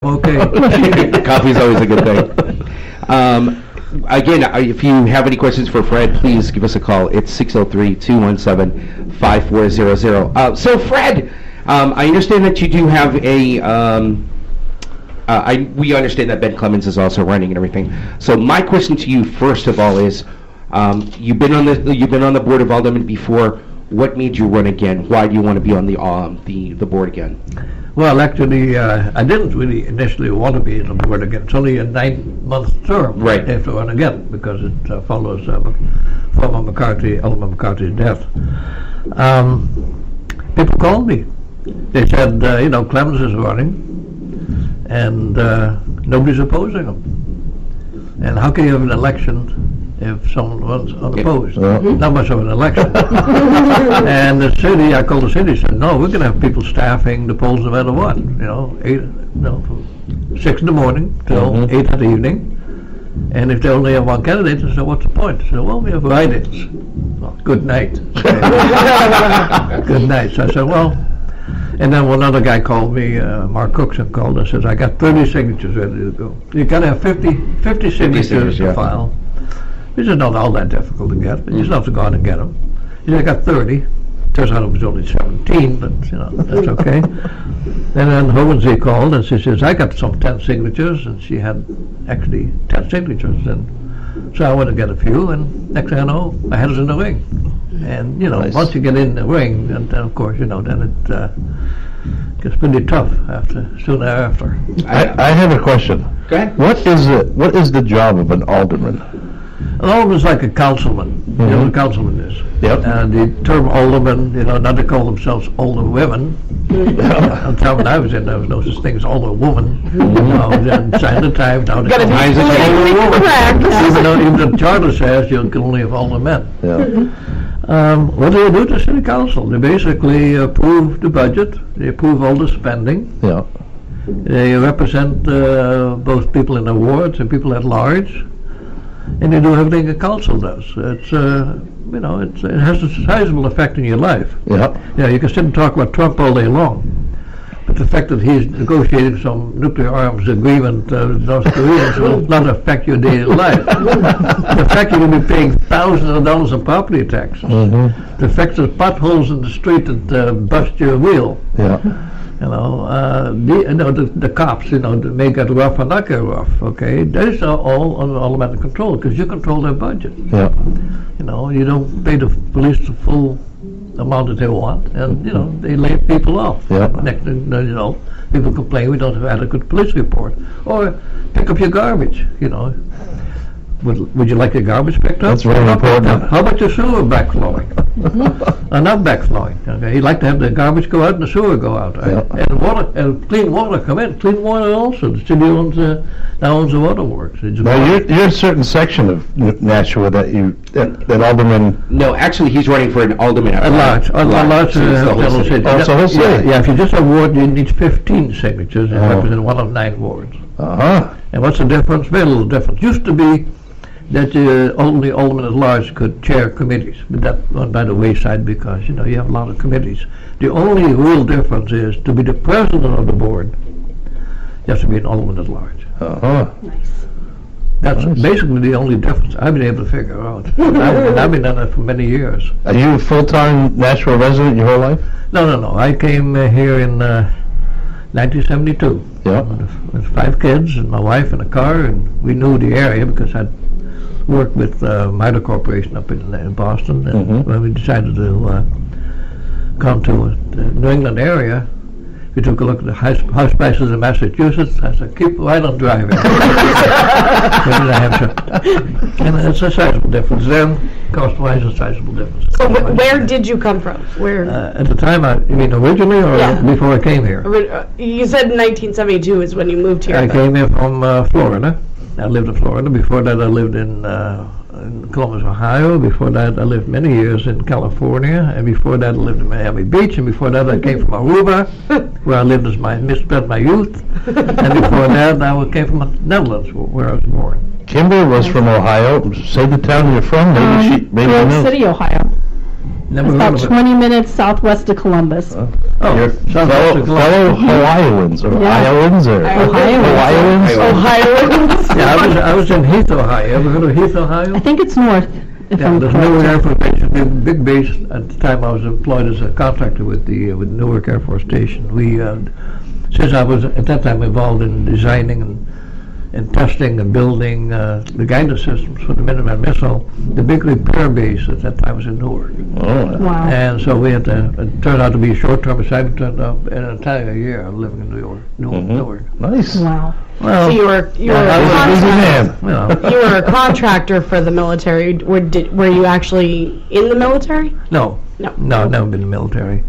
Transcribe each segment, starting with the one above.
Okay. Coffee's always a good thing. Again, if you have any questions for Fred, please give us a call. It's 603-217-5400. So, Fred, I understand that you do have a. We understand that Ben Clemens is also running and everything. So, my question to you, first of all, is you've been on the board of aldermen before. What made you run again? Why do you want to be on the board again? Well, actually, I didn't really initially want to be on the board again. It's only a 9-month term. Right. I have to run again because it follows former Alderman McCarthy's death. People called me. They said, Clemens is running, and nobody's opposing him. And how can you have an election if someone runs unopposed? Not much of an election. And the city, I called the city, said, no, we're going to have people staffing the polls no matter what. From 6 in the morning till 8 in the evening. And if they only have one candidate, I said, what's the point? I said, well, we have write-ins. Well, good night. Good night. So I said, well, and then one other guy called me, Mark Cookson called and says, I got 30 signatures ready to go. You got to have 50 signatures to file. Which is not all that difficult to get, but you just have to go out and get them. He said, I got 30. Turns out it was only 17, but that's okay. And then Hovensey called and she says, I got some 10 signatures, and she had actually 10 signatures. And so I went to get a few, and next thing I know, my head is in the ring. And Nice. Once you get in the ring, then of course, then it gets pretty tough soon thereafter. I have a question. Go ahead. What is the job of an alderman? An alderman's like a councilman. You know what a councilman is. Yep. And the term alderman, now they call themselves older women. At the time when I was in, there was no such thing as older woman. And sign the time, now they call Times them are older woman. Correct. Even though the charter says you can only have older men. Yeah. What do they do to city council? They basically approve the budget. They approve all the spending. Yeah. They represent both people in the wards and people at large. And they do everything a council does. It has a sizable effect in your life. Yeah. You can sit and talk about Trump all day long, but the fact that he's negotiating some nuclear arms agreement with North Koreans will not affect your daily life. The fact you're going to be paying thousands of dollars in property taxes. The fact that potholes in the street that bust your wheel. Yeah. The cops, they may get rough or not get rough, okay? Those are all under automatic control because you control their budget. Yeah. You don't pay the police the full amount that they want, and, they lay people off. Yeah. Next thing people complain we don't have adequate police report. Or pick up your garbage, Would you like your garbage picked up? That's very important. How about your sewer backflowing? Not backflowing. Okay, you'd like to have the garbage go out and the sewer go out, right? Yeah. And water and clean water come in. Clean water also. The city owns the water works. Now you're a certain section of Nashua that alderman. No, actually, he's running for an alderman. At large. So it's the whole city. Also, whole city. Yeah, if you just have a ward, you need 15 signatures and represent one of 9 wards. And what's the difference? Very little difference. Used to be that only aldermen at large could chair committees, but that went by the wayside because you have a lot of committees. The only real difference is to be the president of the board, you have to be an alderman at large. Nice. That's Nice. basically the only difference I've been able to figure out. I've been doing it for many years. Are you a full-time Nashua resident your whole life? No. I came here in 1972 Yeah. with 5 kids and my wife in a car, and we knew the area because I'd worked with Mitre Corporation up in Boston, and when we decided to come to the New England area, we took a look at the house prices in Massachusetts. I said, keep right on driving. New Hampshire. And it's a sizable difference. Then, cost-wise, a sizable difference. So where did you come from? Where? At the time, you mean originally or Yeah. before I came here? You said 1972 is when you moved here. I but- came here from Florida. I lived in Florida. Before that, I lived in Columbus, Ohio. Before that, I lived many years in California. And before that, I lived in Miami Beach. And before that, I came from Aruba, where I lived as spent my youth. And before that, I came from the Netherlands, where I was born. Kimber was from Ohio. Say the town you're from. Maybe you know. City, Ohio. Never heard About of it. 20 minutes southwest of Columbus. Oh, Your South fellow, Africa. fellow Ohioans, or Yeah. Iowans, or Ohioans. Ohioans? Ohioans. Yeah, I was in Heath, Ohio. Ever heard of Heath, Ohio? I think it's north, if Yeah, I'm there's Newark Air correct. Force Base, big base. At the time, I was employed as a contractor with Newark Air Force Station. We, since I was at that time involved in designing and testing and building the guidance systems for the Minuteman missile, the big repair base at that time was in Newark. Oh, Wow. And so we had to, it turned out to be a short-term assignment, turned out in an entire year of living in Newark. nice. Wow. Well, So you were I was a busy man. you know, you were a contractor for the military. Were you actually in the military? no, No. I've never been in the military.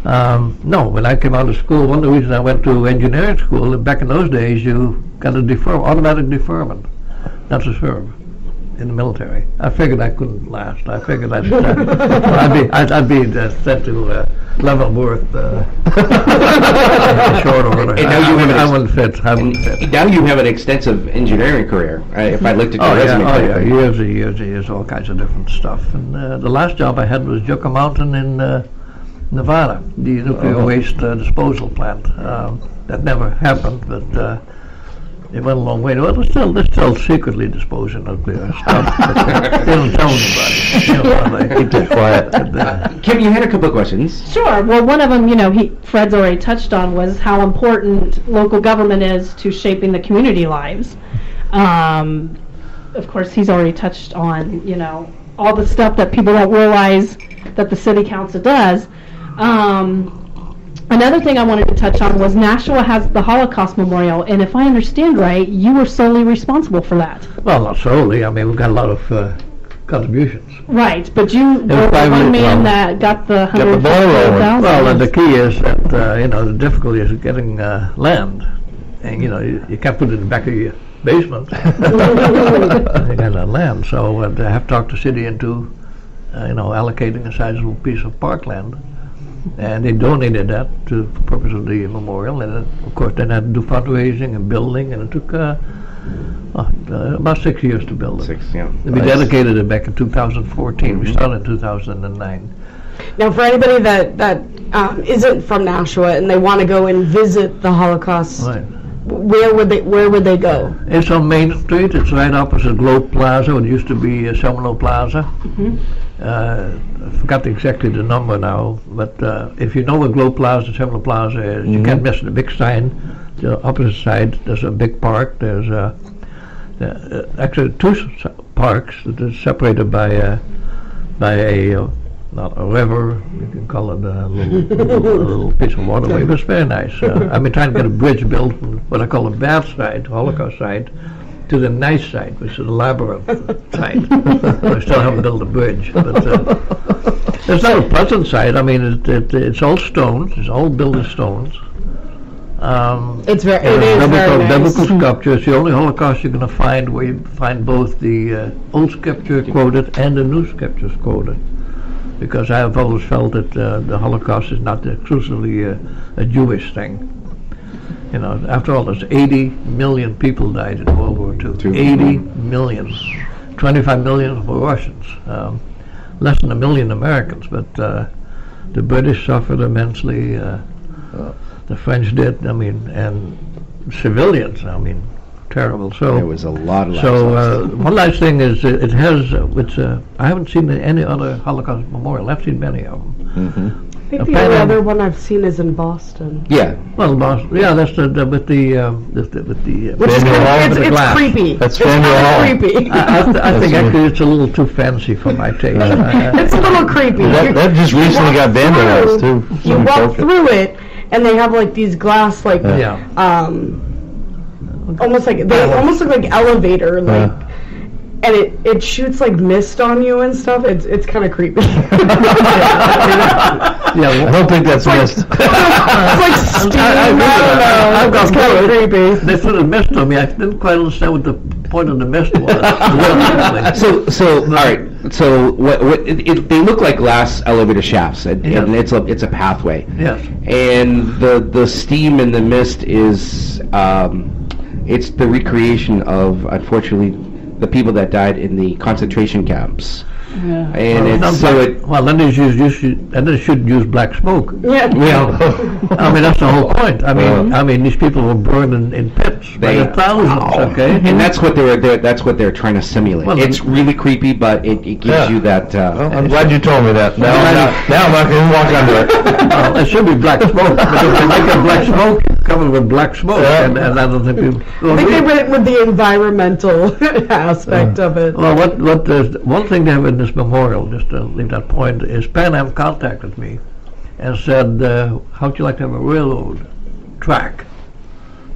No, when I came out of school, one of the reasons I went to engineering school, back in those days, you got a automatic deferment, not to serve in the military. I figured I couldn't last. I figured I'd be sent to Leavenworth, short order. And now you have an I wouldn't fit. I wouldn't fit. Now you have an extensive engineering career. If I looked at your Oh resume. yeah, correctly. years and years and years, all kinds of different stuff. And the last job I had was Yucca Mountain in Nevada, the nuclear waste disposal plant. That never happened, but it went a long way. Well, they're still secretly disposing nuclear stuff. But, they don't tell anybody. You know, Keep it quiet. Kim, you had a couple of questions. Sure. Well, one of them, Fred's already touched on, was how important local government is to shaping the community lives. Of course, he's already touched on, all the stuff that people don't realize that the city council does. Another thing I wanted to touch on was Nashua has the Holocaust Memorial, and if I understand right, you were solely responsible for that. well, not solely. I mean, we've got a lot of contributions. Right, but you were the privately- one man well, that got the the ball rolling. $150,000. Well, and the key is that, the difficulty is getting land. And, you can't put it in the back of your basement. You got that land. So they have talked the city into, allocating a sizable piece of parkland. And they donated that for the purpose of the memorial. And of course, then had to do fundraising and building. And it took about 6 years to build it. Yeah. We dedicated it back in 2014. We started in 2009. Now, for anybody that isn't from Nashua and they want to go and visit the Holocaust, Right. where would they go? It's on Main Street. It's right opposite Globe Plaza. It used to be Seminole Plaza. I forgot exactly the number now, but if you know where Globe Plaza, Seminole Plaza is, you can't miss it. The big sign, the opposite side, there's a big park. There's actually two parks that are separated by a not a river, you can call it a little piece of waterway, but it's very nice. I've been trying to get a bridge built from what I call the bad side, Holocaust side, to the nice side, which is the labyrinth side. I still haven't built a bridge, but it's not a pleasant side. I mean, it's all stones. It's all built of stones. It is very nice. Biblical sculpture. It's the only Holocaust you're going to find where you find both the old scripture quoted and the new scriptures quoted. Because I have always felt that the Holocaust is not exclusively a Jewish thing. After all, there's 80 million people died in World War II. 80 million. 25 million were Russians. Less than 1 million Americans, but the British suffered immensely. The French did, and civilians, terrible. So There was a lot of So one last thing is it has. I haven't seen any other Holocaust memorial. I've seen many of them. I think the only other one I've seen is in Boston. Yeah. Well, Boston. Yeah, that's with the Which is it's glass. creepy. That's It's kind Faneuil of creepy. I think actually it's a little too fancy for my taste. It's a little creepy. That just recently got vandalized, too. You walk through it, and they have like these glass, like Yeah. almost like they almost look like elevator, like, and it shoots like mist on you and stuff. It's kind of creepy. Yeah, I don't think that's missed. It's like steam. I don't know. I've gone It's kind of through it. creepy. They put a mist on me. I didn't quite understand what the point of the mist was. So all right. So they look like glass elevator shafts, and it's a pathway. Yes. And the steam and the mist is it's the recreation of, unfortunately, the people that died in the concentration camps. And it's so it. Well, then they should use black smoke. Yeah. I mean, that's the whole point. I mean, these people were burned in pits by the thousands. Okay, And that's what they're trying to simulate. Well, It's really creepy, but it gives Yeah. you that. Well, I'm glad you told me that. Now I'm not going to walk under it. Well, it should be black smoke. But if they make it black smoke, covered with black smoke, Yeah. and I don't think people. I think they went with the environmental aspect of it. Well, what there's one thing they have in this memorial, just to leave that point, is Pan Am contacted me and said, how'd you like to have a railroad track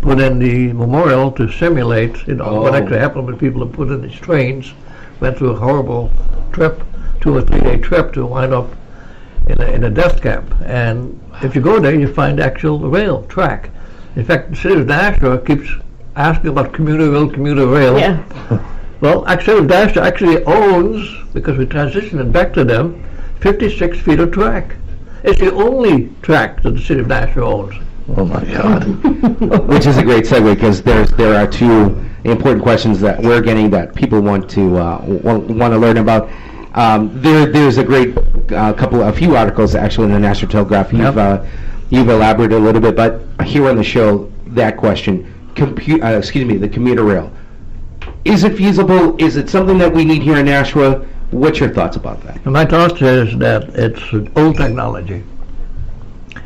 put in the memorial to simulate, what actually happened when people have put in these trains, went through a horrible trip, 2 or 3 day trip to wind up in a death camp. And if you go there, you find actual rail track. In fact, the city of Nashua keeps asking about commuter rail. Yeah. Well, actually, Nashua actually owns, because we transitioned it back to them, 56 feet of track. It's the only track that the city of Nashua owns. Oh my God. Which is a great segue because there are two important questions that we're getting that people want to learn about. There's a great a few articles actually in the National Telegraph. You've elaborated a little bit, but here on the show, that question, the commuter rail. Is it feasible? Is it something that we need here in Nashua? What's your thoughts about that? And my thought is that it's an old technology.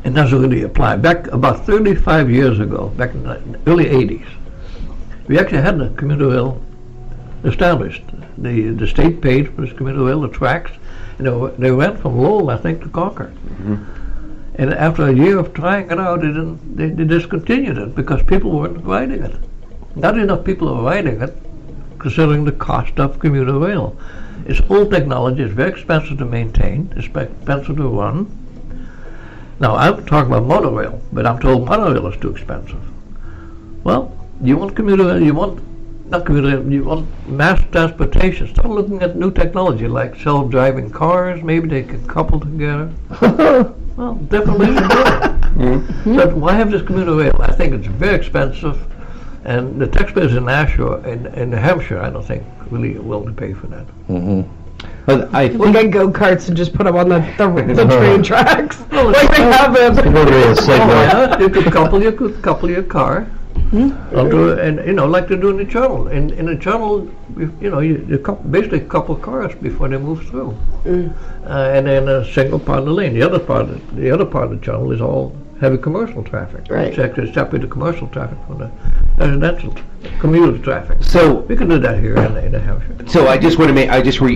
It doesn't really apply. Back about 35 years ago, back in the early 80s, we actually had the commuter rail established. The state paid for this commuter rail, the tracks, and they went from Lowell, I think, to Concord. Mm-hmm. And after a year of trying it out, they discontinued it because people weren't riding it. Not enough people are riding it, considering the cost of commuter rail. It's old technology, it's very expensive to maintain, it's expensive to run. Now, I'm talking about monorail, but I'm told monorail is too expensive. Well, you want commuter rail, you want mass transportation. Start looking at new technology like self-driving cars, maybe they can couple together. Well, different ways to do it. But why have this commuter rail? I think it's very expensive, and the taxpayers in Nashua and New Hampshire, I don't think, really are willing to pay for that. I We think get go-karts and just put them on the train tracks. Like they have them. Yeah, you could couple your car, and like they do in the tunnel. In the tunnel, you basically couple cars before they move through, and then a single part of the lane. The other part of the tunnel is all heavy commercial traffic. Right. It's actually separate the commercial traffic from the residential commuter traffic. so. We can do that here in New Hampshire. So I just want to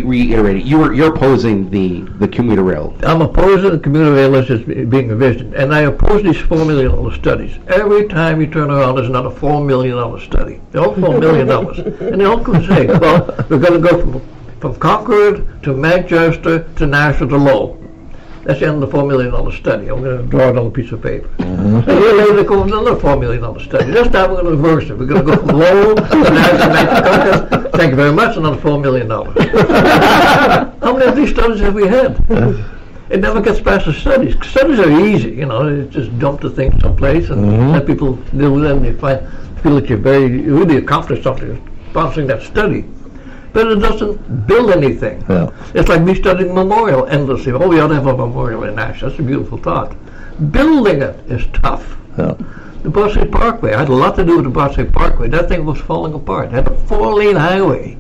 reiterate it. You're opposing the commuter rail. I'm opposing the commuter rail as it's being envisioned, and I oppose these $4 million studies. Every time you turn around, there's another $4 million study. They're all $4 million, and they all can say, well, we're going to go from Concord to Manchester to Nashua to Lowell. That's the end of the $4 million study. I'm going to draw it on a piece of paper. A year later, there comes another $4 million study. This time we're going to reverse it. We're going to go from Lowell to Nashua to Concord. Thank you very much. Another $4 million. How many of these studies have we had? It never gets past the studies. Studies are easy, you just dump the thing someplace and let people do them. They feel that you really accomplished something sponsoring that study. But it doesn't build anything. Yeah. It's like me studying memorial endlessly. Oh, we ought to have a memorial in Nashua. That's a beautiful thought. Building it is tough. Yeah. The Broadway Parkway, I had a lot to do with the Broadway Parkway. That thing was falling apart. It had a 4-lane highway,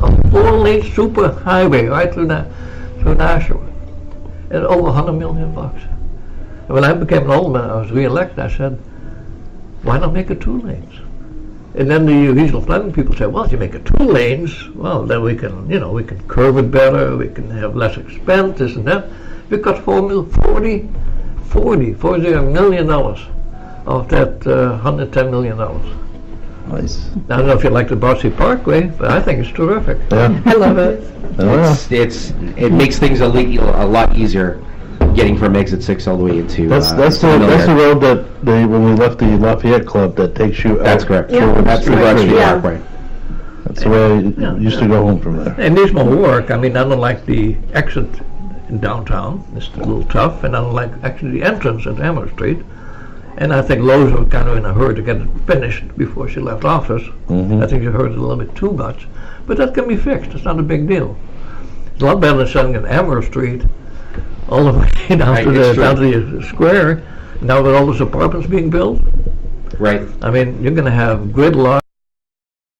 a 4-lane super highway right through Nashua. And over $100 million. And when I became an alderman, I was re-elected, I said, why not make it 2 lanes? And then the regional planning people said, well, if you make it 2 lanes, well, then we can curve it better, we can have less expense, this and that. We got $40 million of that $110 million. Nice. I don't know if you like the Broadway Parkway, but I think it's terrific. Yeah. I love it. It makes things a lot easier getting from exit 6 all the way into. That's the road that when we left the Lafayette Club that takes you. That's correct. Yeah. That's the Broadway Parkway. That's the way I used to go home from there. And these will work. I mean, I don't like the exit in downtown. It's a little tough, and I don't like actually the entrance at Amherst Street. And I think Lowe's was kind of in a hurry to get it finished before she left office. I think she hurried it a little bit too much. But that can be fixed. It's not a big deal. a lot better than selling an Amherst Street all the way down Right, to it's true. the square. Now with all those apartments being built, Right. I mean, you're going to have gridlock.